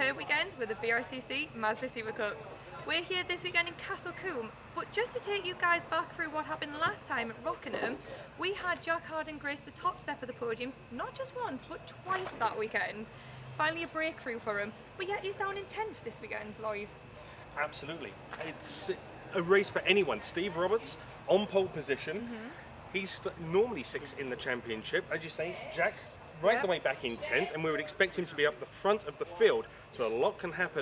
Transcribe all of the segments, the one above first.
per weekend with the BRSCC Mazda SuperCups. We're here this weekend in Castle Combe, but just to take you guys back through what happened last time at Rockingham, we had Jack Harding grace the top step of the podiums, not just once, but twice that weekend. Finally a breakthrough for him, but yet he's down in 10th this weekend, Lloyd. Absolutely. It's a race for anyone. Steve Roberts on pole position. He's normally 6th in the championship. As you say, Jack the way back in 10th, and we would expect him to be up the front of the field, so a lot can happen.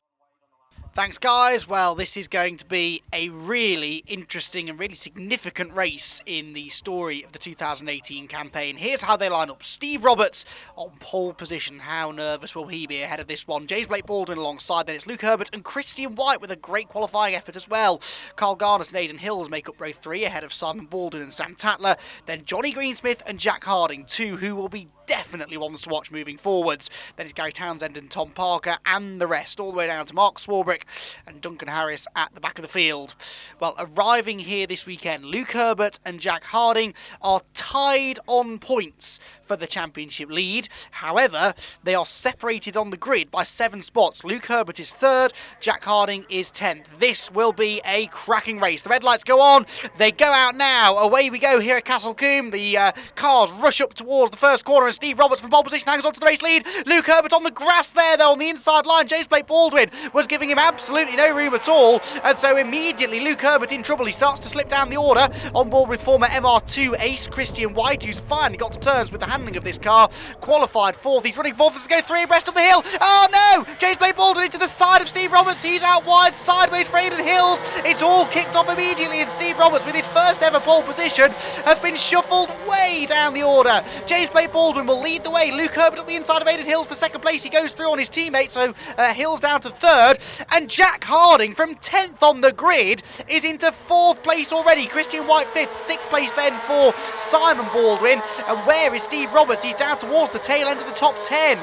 Thanks guys, well this is going to be a really interesting and really significant race in the story of the 2018 campaign. Here's how they line up. Steve Roberts on pole position, how nervous will he be ahead of this one? James Blake Baldwin alongside, then it's Luke Herbert and Christian White with a great qualifying effort as well. Carl Garnett and Aidan Hills make up row 3 ahead of Simon Baldwin and Sam Tatler, then Johnny Greensmith and Jack Harding, 2 who will be definitely ones to watch moving forwards. Then it's Gary Townsend and Tom Parker and the rest, all the way down to Mark Swarbrick and Duncan Harris at the back of the field. Well, arriving here this weekend, Luke Herbert and Jack Harding are tied on points for the championship lead. However, they are separated on the grid by 7 spots. Luke Herbert is 3rd, Jack Harding is 10th. This will be a cracking race. The red lights go on, they go out now. Away we go here at Castle Combe. The cars rush up towards the first corner and Steve Roberts from pole position hangs on to the race lead. Luke Herbert on the grass there though on the inside line. James Blake Baldwin was giving him absolutely no room at all, and so immediately Luke Herbert in trouble. He starts to slip down the order, on board with former MR2 ace Christian White, who's finally got to terms with the handling of this car. Qualified 4th, he's running 4th as they go 3 abreast of the hill. Oh no! James Blake Baldwin into the side of Steve Roberts. He's out wide, sideways for Aidan Hills. It's all kicked off immediately, and Steve Roberts, with his first ever pole position, has been shuffled way down the order. James Blake Baldwin will lead the way. Luke Herbert at the inside of Aidan Hills for 2nd place. He goes through on his teammate, so Hills down to 3rd, and Jack Harding from 10th on the grid is into 4th place already. Christian White 5th, 6th place then for Simon Baldwin. And where is Steve Roberts? He's down towards the tail end of the top 10.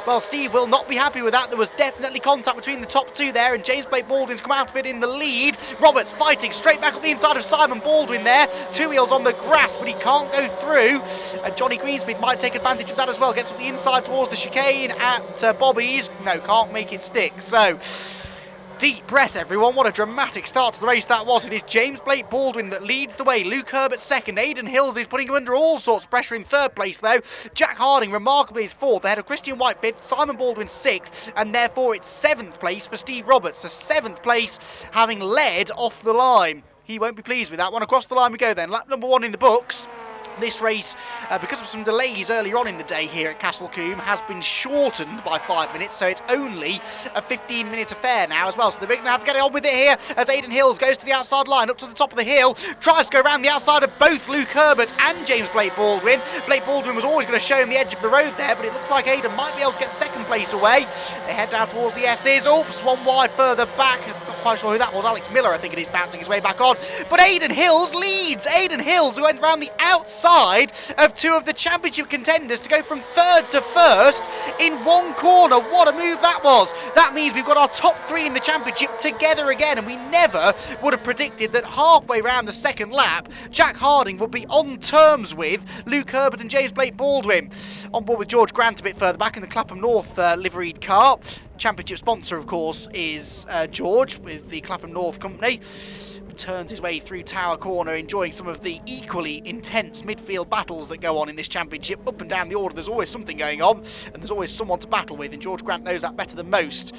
Well, Steve will not be happy with that. There was definitely contact between the top 2 there, and James Blake Baldwin's come out of it in the lead. Roberts fighting straight back up the inside of Simon Baldwin there. 2 wheels on the grass, but he can't go through. And Johnny Greensmith might take advantage of that as well. Gets up the inside towards the chicane at Bobby's. No, can't make it stick. So, deep breath everyone, what a dramatic start to the race that was. It is James Blake Baldwin that leads the way, Luke Herbert 2nd, Aidan Hills is putting him under all sorts of pressure in 3rd place though. Jack Harding remarkably is 4th, ahead of Christian White 5th, Simon Baldwin 6th, and therefore it's 7th place for Steve Roberts, so 7th place having led off the line. He won't be pleased with that one. Across the line we go then, lap number 1 in the books. This race, because of some delays earlier on in the day here at Castle Combe, has been shortened by 5 minutes, so it's only a 15-minute affair now as well. So they're going to have to get on with it here as Aidan Hills goes to the outside line, up to the top of the hill, tries to go around the outside of both Luke Herbert and James Blake Baldwin. Blake Baldwin was always going to show him the edge of the road there, but it looks like Aidan might be able to get 2nd place away. They head down towards the S's. Oops, 1 wide further back. Not quite sure who that was. Alex Miller, I think it is, bouncing his way back on. But Aidan Hills leads. Aidan Hills, who went round the outside of 2 of the championship contenders to go from 3rd to 1st in 1 corner. What a move that was. That means we've got our top 3 in the championship together again, and we never would have predicted that halfway round the 2nd lap Jack Harding would be on terms with Luke Herbert and James Blake Baldwin. On board with George Grant a bit further back in the Clapham North liveried car. Championship sponsor of course is George with the Clapham North company. Turns his way through Tower Corner, enjoying some of the equally intense midfield battles that go on in this championship. Up and down the order there's always something going on, and there's always someone to battle with, and George Grant knows that better than most.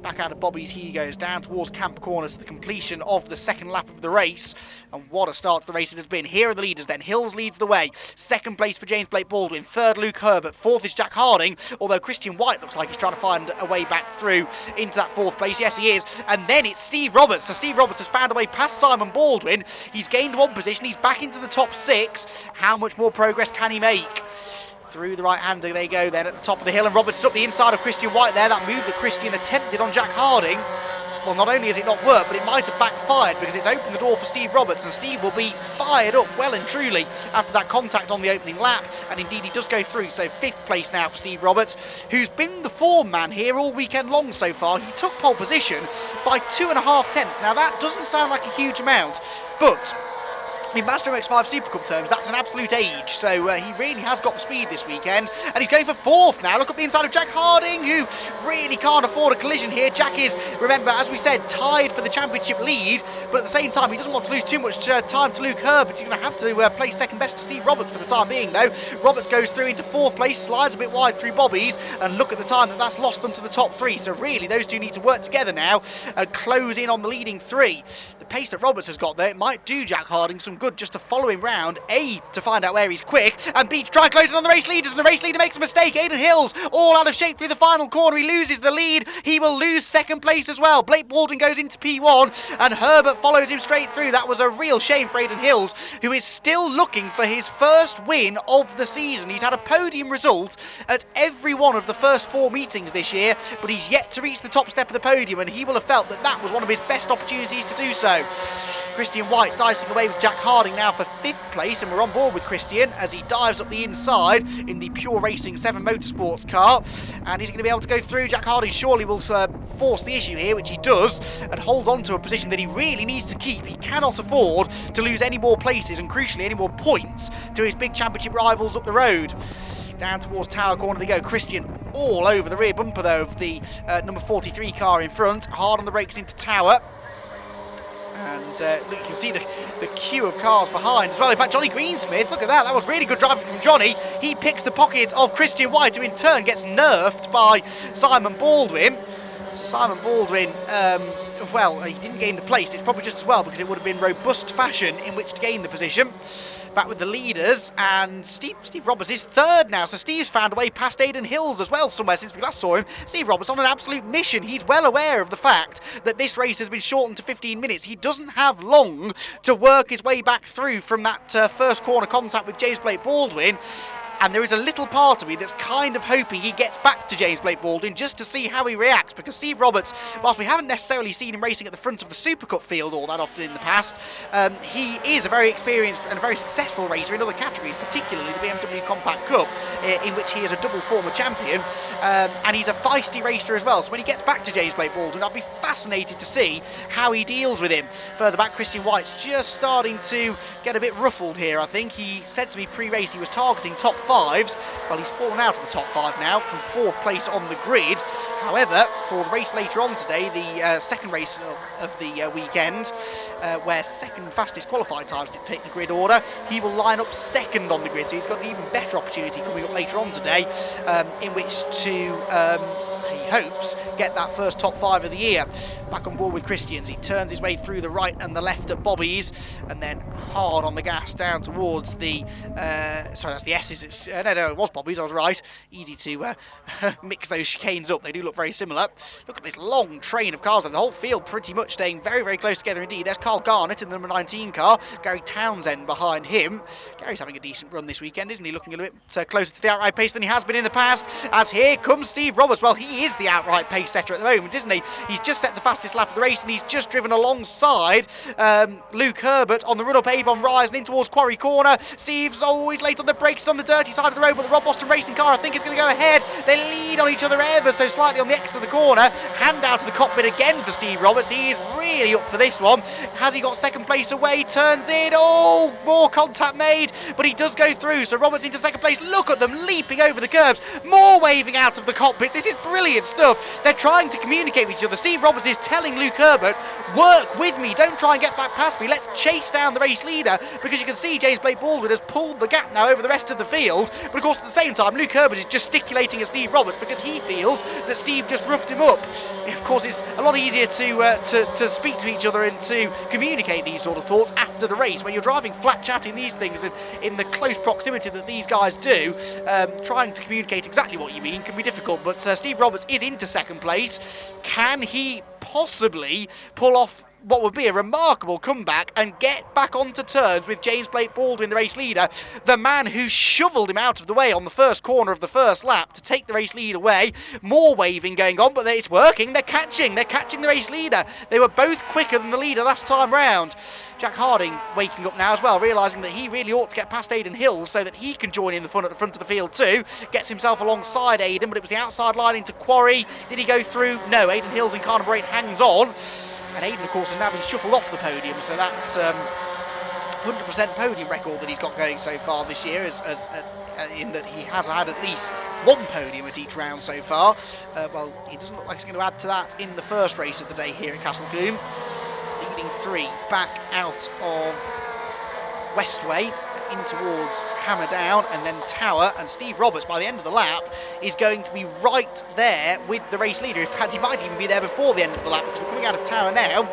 Back out of Bobby's he goes down towards Camp Corners to the completion of the 2nd lap of the race, and what a start to the race it has been. Here are the leaders then. Hills leads the way, 2nd place for James Blake Baldwin, 3rd Luke Herbert, 4th is Jack Harding, although Christian White looks like he's trying to find a way back through into that 4th place. Yes he is. And then it's Steve Roberts. So Steve Roberts has found a way past Simon Baldwin. He's gained 1 position, he's back into the top 6. How much more progress can he make? Through the right-hander they go then at the top of the hill, and Roberts is up the inside of Christian White there. That move that Christian attempted on Jack Harding, well, not only has it not worked, but it might have backfired because it's opened the door for Steve Roberts, and Steve will be fired up well and truly after that contact on the opening lap, and indeed he does go through. So 5th place now for Steve Roberts, who's been the form man here all weekend long so far. He took pole position by 2.5 tenths. Now that doesn't sound like a huge amount, but in Mazda MX-5 SuperCup terms, that's an absolute age, so he really has got the speed this weekend, and he's going for 4th now. Look up the inside of Jack Harding, who really can't afford a collision here. Jack is, remember, as we said, tied for the championship lead, but at the same time, he doesn't want to lose too much time to Luke Herbert. He's going to have to place second best to Steve Roberts for the time being, though. Roberts goes through into 4th place, slides a bit wide through Bobby's, and look at the time that's lost them to the top 3. So really, those two need to work together now and close in on the leading 3. The pace that Roberts has got there, it might do Jack Harding some good just to follow him round, A, to find out where he's quick, and B, to try and close in on the race leaders, and the race leader makes a mistake. Aidan Hills, all out of shape through the final corner. He loses the lead. He will lose second place as well. Blake Baldwin goes into P1, and Herbert follows him straight through. That was a real shame for Aidan Hills, who is still looking for his first win of the season. He's had a podium result at every one of the first 4 meetings this year, but he's yet to reach the top step of the podium, and he will have felt that that was one of his best opportunities to do so. Christian White dicing away with Jack Harding now for 5th place, and we're on board with Christian as he dives up the inside in the Pure Racing 7 Motorsports car, and he's going to be able to go through. Jack Harding surely will force the issue here, which he does, and holds on to a position that he really needs to keep. He cannot afford to lose any more places and, crucially, any more points to his big championship rivals up the road. Down towards Tower Corner they go. Christian all over the rear bumper, though, of the number 43 car in front. Hard on the brakes into Tower. And you can see the queue of cars behind as well. In fact, Johnny Greensmith, look at that. That was really good driving from Johnny. He picks the pocket of Christian White, who in turn gets nerfed by Simon Baldwin. So Simon Baldwin, well, he didn't gain the place. It's probably just as well, because it would have been robust fashion in which to gain the position. Back with the leaders, and Steve Roberts is 3rd now, so Steve's found a way past Aidan Hills as well somewhere since we last saw him. Steve Roberts on an absolute mission. He's well aware of the fact that this race has been shortened to 15 minutes. He doesn't have long to work his way back through from that first corner contact with James Blake Baldwin. And there is a little part of me that's kind of hoping he gets back to James Blake Baldwin just to see how he reacts, because Steve Roberts, whilst we haven't necessarily seen him racing at the front of the SuperCup field all that often in the past, he is a very experienced and a very successful racer in other categories, particularly the BMW Compact Cup, in which he is a double former champion, and he's a feisty racer as well. So when he gets back to James Blake Baldwin, I'll be fascinated to see how he deals with him. Further back, Christian White's just starting to get a bit ruffled here, I think. He said to me pre-race he was targeting top 5s. Well, he's fallen out of the top 5 now from 4th place on the grid. However, for the race later on today, the second race of the weekend, where second fastest qualified times dictate the grid order, he will line up 2nd on the grid, so he's got an even better opportunity coming up later on today, in which to he hopes get that first top 5 of the year. Back on board with Christians, he turns his way through the right and the left at Bobby's, and then hard on the gas down towards the sorry, that's the S's. No, it was Bobby's, I was right. Easy to mix those chicanes up, they do look very similar. Look at this long train of cars, the whole field pretty much staying very, very close together indeed. There's Carl Garnett in the number 19 car, Gary Townsend behind him. Gary's having a decent run this weekend, isn't he? Looking a little bit closer to the outright pace than he has been in the past, as here comes Steve Roberts. Well, he is the outright pace setter at the moment, isn't he? He's just set the fastest lap of the race, and he's just driven alongside Luke Herbert on the run-up Avon Rise and in towards Quarry Corner. Steve's always late on the brakes on the dirty side of the road, but the Rob Boston Racing car, I think, is going to go ahead. They lead on each other ever so slightly on the exit of the corner. Hand out to the cockpit again for Steve Roberts. He is really up for this one. Has he got second place away? Turns in. Oh, more contact made, but he does go through. So Roberts into second place. Look at them leaping over the curbs. More waving out of the cockpit. This is brilliant stuff. They're trying to communicate with each other. Steve Roberts is telling Luke Herbert, work with me, don't try and get back past me, let's chase down the race leader, because you can see James Blake Baldwin has pulled the gap now over the rest of the field. But of course, at the same time, Luke Herbert is gesticulating at Steve Roberts because he feels that Steve just roughed him up. Of course, it's a lot easier to speak to each other and to communicate these sort of thoughts after the race. When you're driving flat chatting these things and in the close proximity that these guys do, trying to communicate exactly what you mean can be difficult. But Steve Roberts is into second place. Can he possibly pull off what would be a remarkable comeback and get back onto terms with James Blake Baldwin, the race leader, the man who shoveled him out of the way on the first corner of the first lap to take the race lead away? More waving going on, but it's working. They're catching the race leader. They were both quicker than the leader last time round. Jack Harding waking up now as well, realising that he really ought to get past Aidan Hills so that he can join in the fun at the front of the field too. Gets himself alongside Aidan, but it was the outside line into Quarry. Did he go through? No, Aidan Hills in Carnarvon 8 hangs on. And Aidan, of course, has now been shuffled off the podium, so that's 100% podium record that he's got going so far this year, in that he has had at least one podium at each round so far. Well, he doesn't look like he's going to add to that in the first race of the day here at Castle Combe. Leading 3 back out of Westway in towards Hammer Down and then Tower, and Steve Roberts by the end of the lap is going to be right there with the race leader. In fact, he might even be there before the end of the lap, because we're coming out of Tower now.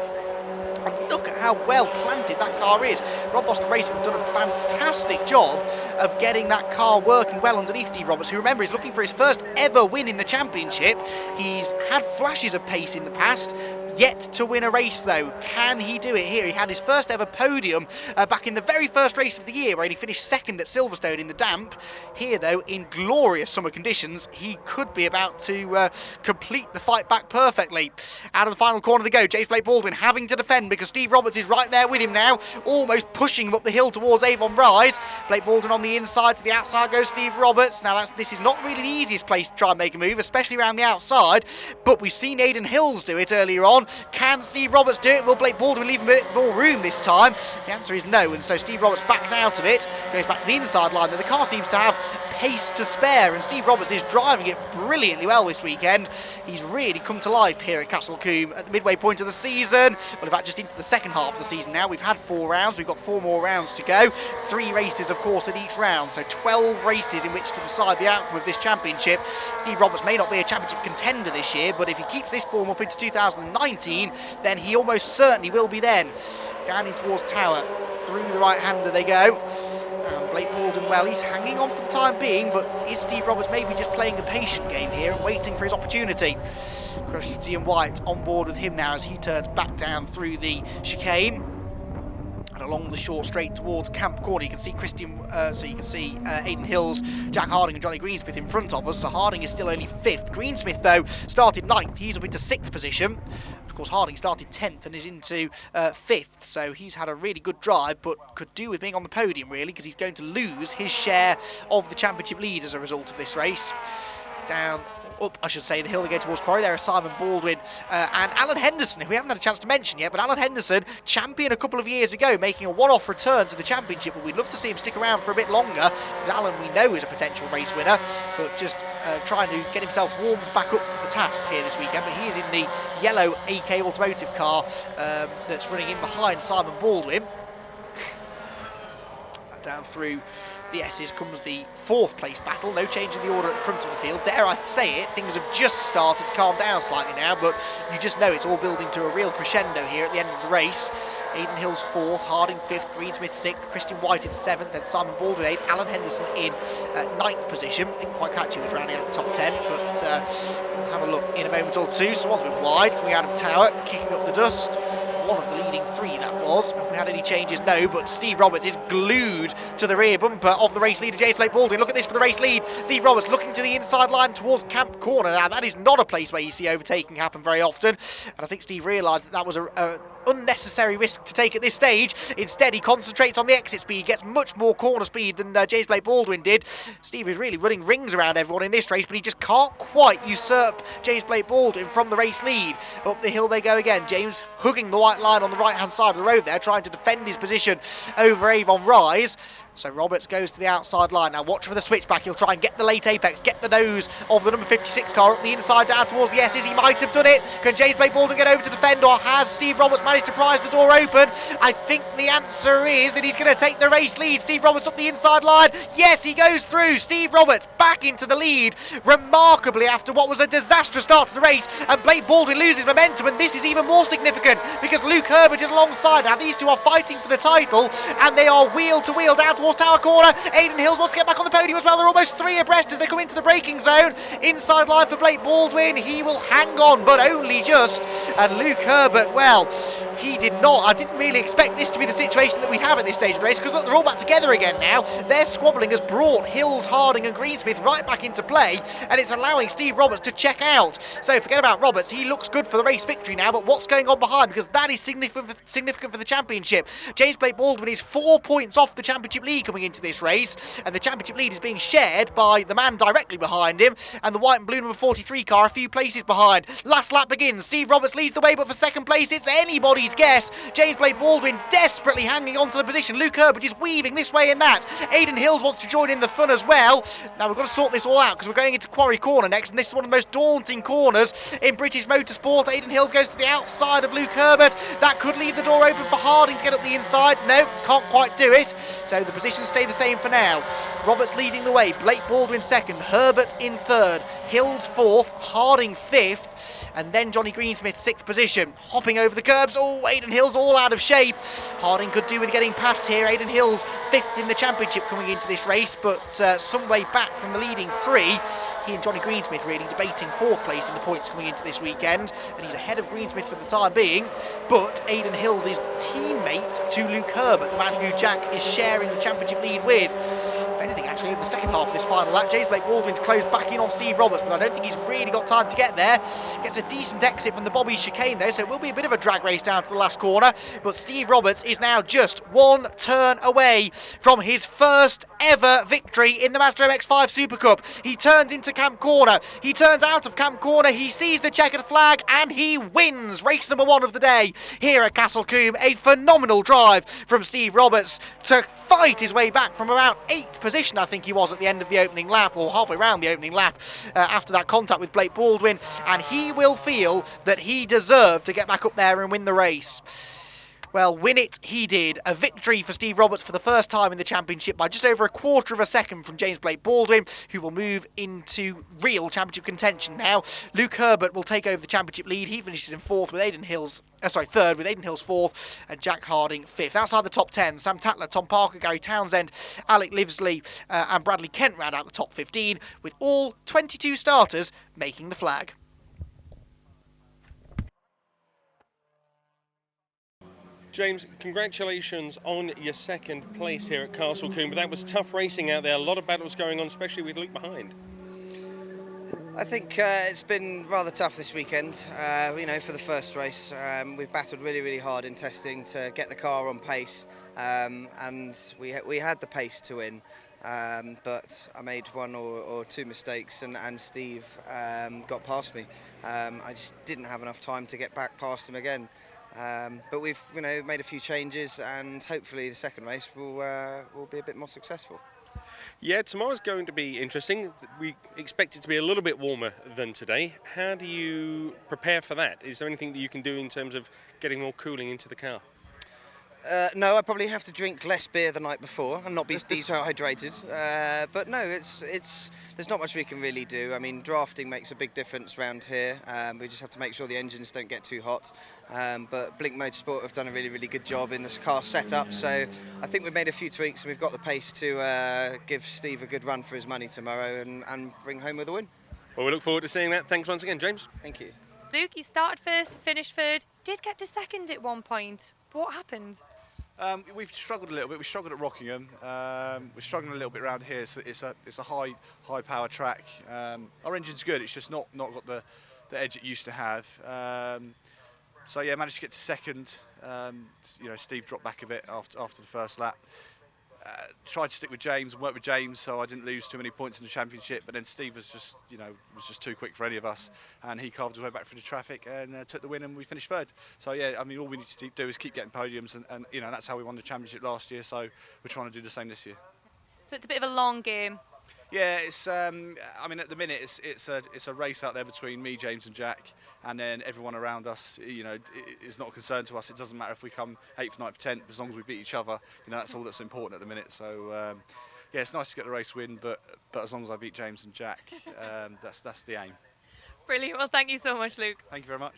And look at how well planted that car is. Rob Boston Racing have done a fantastic job of getting that car working well underneath Steve Roberts, who, remember, is looking for his first ever win in the championship. He's had flashes of pace in the past, yet to win a race though. Can he do it here? He had his first ever podium back in the very first race of the year, where he finished second at Silverstone in the damp. Here though, in glorious summer conditions, he could be about to complete the fight back perfectly. Out of the final corner they go. James Blake Baldwin having to defend because Steve Roberts is right there with him now, almost pushing him up the hill towards Avon Rise. Blake Baldwin on the inside, to the outside goes Steve Roberts. Now this is not really the easiest place to try and make a move, especially around the outside, but we've seen Aidan Hills do it earlier on. Can Steve Roberts do it? Will Blake Baldwin leave him a bit more room this time? The answer is no, and so Steve Roberts backs out of it, goes back to the inside line. Now the car seems to have pace to spare, and Steve Roberts is driving it brilliantly well this weekend. He's really come to life here at Castle Combe at the midway point of the season. Well, in fact, just into the second half of the season now. We've had 4 rounds, we've got 4 more rounds to go. 3 races, of course, at each round, so 12 races in which to decide the outcome of this championship. Steve Roberts may not be a championship contender this year, but if he keeps this form up into 2019, then he almost certainly will be then. Down in towards Tower, through the right-hander they go. Blake Baldwin, well, he's hanging on for the time being, but is Steve Roberts maybe just playing a patient game here and waiting for his opportunity? Christian White on board with him now as he turns back down through the chicane. And along the short straight towards Camp Corner, you can see Aidan Hills, Jack Harding and Johnny Greensmith in front of us. So Harding is still only 5th. Greensmith, though, started 9th. He's up into 6th position. Of course, Harding started 10th and is into 5th, so he's had a really good drive, but could do with being on the podium, really, because he's going to lose his share of the championship lead as a result of this race. Up, I should say, the hill they go towards Quarry. There are Simon Baldwin and Alan Henderson, who we haven't had a chance to mention yet, but Alan Henderson, champion a couple of years ago, making a one-off return to the championship, but we'd love to see him stick around for a bit longer, because Alan, we know, is a potential race winner, but just trying to get himself warmed back up to the task here this weekend. But he is in the yellow AK Automotive car that's running in behind Simon Baldwin. Down through the S's comes the 4th place battle. No change in the order at the front of the field. Dare I say it, things have just started to calm down slightly now, but you just know it's all building to a real crescendo here at the end of the race. Aidan Hills 4th, Harding 5th, Greensmith 6th, Christian White in 7th, then Simon Baldwin 8th, Alan Henderson in 9th position. Didn't quite catch him, was rounding out the top 10, but we'll have a look in a moment or two. So one's a bit wide, coming out of Tower, kicking up the dust. One of the leading 3 that was. Have we had any changes? No, but Steve Roberts is glued to the rear bumper of the race leader, James Blake Baldwin. Look at this for the race lead. Steve Roberts looking to the inside line towards Camp Corner. Now, that is not a place where you see overtaking happen very often, and I think Steve realised that was a unnecessary risk to take at this stage. Instead, he concentrates on the exit speed, gets much more corner speed than James Blake Baldwin did. Steve is really running rings around everyone in this race, but he just can't quite usurp James Blake Baldwin from the race lead. Up the hill they go again. James hugging the white line on the right hand side of the road there, trying to defend his position over Avon Rise. So Roberts goes to the outside line. Now watch for the switchback. He'll try and get the late apex, get the nose of the number 56 car up the inside down towards the S's. He might have done it. Can James Blake Baldwin get over to defend, or has Steve Roberts managed to prise the door open? I think the answer is that he's going to take the race lead. Steve Roberts up the inside line. Yes, he goes through. Steve Roberts back into the lead, remarkably, after what was a disastrous start to the race, and Blake Baldwin loses momentum, and this is even more significant because Luke Herbert is alongside. Now these two are fighting for the title, and they are wheel to wheel down towards Tower Corner. Aidan Hills wants to get back on the podium as well. They're almost 3 abreast as they come into the braking zone. Inside line for Blake Baldwin. He will hang on, but only just. And Luke Herbert, well, he did not. I didn't really expect this to be the situation that we'd have at this stage of the race, because look, they're all back together again now. Their squabbling has brought Hills, Harding and Greensmith right back into play, and it's allowing Steve Roberts to check out. So forget about Roberts. He looks good for the race victory now, but what's going on behind? Because that is significant for the championship. James Blake Baldwin is 4 points off the championship lead coming into this race, and the championship lead is being shared by the man directly behind him and the white and blue number 43 car a few places behind. Last lap begins. Steve Roberts leads the way, but for second place it's anybody's anybody's guess. James Blake Baldwin desperately hanging on to the position. Luke Herbert is weaving this way and that. Aidan Hills wants to join in the fun as well. Now we've got to sort this all out because we're going into Quarry Corner next, and this is one of the most daunting corners in British motorsport. Aidan Hills goes to the outside of Luke Herbert. That could leave the door open for Harding to get up the inside. No, can't quite do it. So the positions stay the same for now. Roberts leading the way, Blake Baldwin second, Herbert in third, Hills fourth, Harding fifth, and then Johnny Greensmith sixth position. Hopping over the curbs, oh, Aidan Hills all out of shape. Harding could do with getting past here. Aidan Hills fifth in the championship coming into this race, but some way back from the leading three. He and Johnny Greensmith really debating fourth place in the points coming into this weekend, and he's ahead of Greensmith for the time being, but Aidan Hills is teammate to Luke Herbert, the man who Jack is sharing the championship lead with. If anything, actually, over the second half of this final lap, James Blake Baldwin's closed back in on Steve Roberts, but I don't think he's really got time to get there. Gets a decent exit from the Bobby chicane though, so it will be a bit of a drag race down to the last corner, but Steve Roberts is now just one turn away from his first ever victory in the Mazda MX-5 SuperCup. He turns into Camp Corner, he turns out of Camp Corner, he sees the checkered flag, and he wins race number one of the day here at Castle Combe. A phenomenal drive from Steve Roberts to fight his way back from about 8th position, I think he was, at the end of the opening lap, or halfway around the opening lap, after that contact with Blake Baldwin, and he will feel that he deserved to get back up there and win the race. Well, win it he did. A victory for Steve Roberts for the first time in the championship by just over a quarter of a second from James Blake Baldwin, who will move into real championship contention now. Luke Herbert will take over the championship lead. He finishes in fourth with Aidan Hills, third with Aidan Hills fourth, and Jack Harding fifth. Outside the top 10, Sam Tatler, Tom Parker, Gary Townsend, Alec Livesley and Bradley Kent round out the top 15, with all 22 starters making the flag. James, congratulations on your second place here at Castle Combe. But that was tough racing out there. A lot of battles going on, especially with Luke behind. I think it's been rather tough this weekend. For the first race, we've battled really hard in testing to get the car on pace, and we had the pace to win. But I made one or two mistakes, and Steve got past me. I just didn't have enough time to get back past him again. But we've made a few changes, and hopefully the second race will be a bit more successful. Yeah, tomorrow's going to be interesting. We expect it to be a little bit warmer than today. How do you prepare for that? Is there anything that you can do in terms of getting more cooling into the car? No, I probably have to drink less beer the night before and not be dehydrated. But no, there's not much we can really do. I mean, drafting makes a big difference around here. We just have to make sure the engines don't get too hot. But Blink Motorsport have done a really good job in this car setup. So I think we've made a few tweaks, and we've got the pace to give Steve a good run for his money tomorrow and bring home with a win. Well, we look forward to seeing that. Thanks once again, James. Thank you. Luke, you started first, finished third, did get to second at one point. What happened? We've struggled a little bit. We struggled at Rockingham. We're struggling a little bit around here. It's a high power track. Our engine's good. It's just not got the edge it used to have. So yeah, managed to get to second. Steve dropped back a bit after the first lap. Tried to stick with James and work with James, so I didn't lose too many points in the championship. But then Steve was just too quick for any of us, and he carved his way back through the traffic and took the win, and we finished third. So yeah, I mean, all we need to do is keep getting podiums, and that's how we won the championship last year. So we're trying to do the same this year. So it's a bit of a long game. Yeah, it's. I mean, at the minute, it's a race out there between me, James, and Jack, and then everyone around us. Is not a concern to us. It doesn't matter if we come 8th, 9th, 10th, as long as we beat each other. That's all that's important at the minute. So yeah, it's nice to get the race win, but as long as I beat James and Jack, that's the aim. Brilliant. Well, thank you so much, Luke. Thank you very much.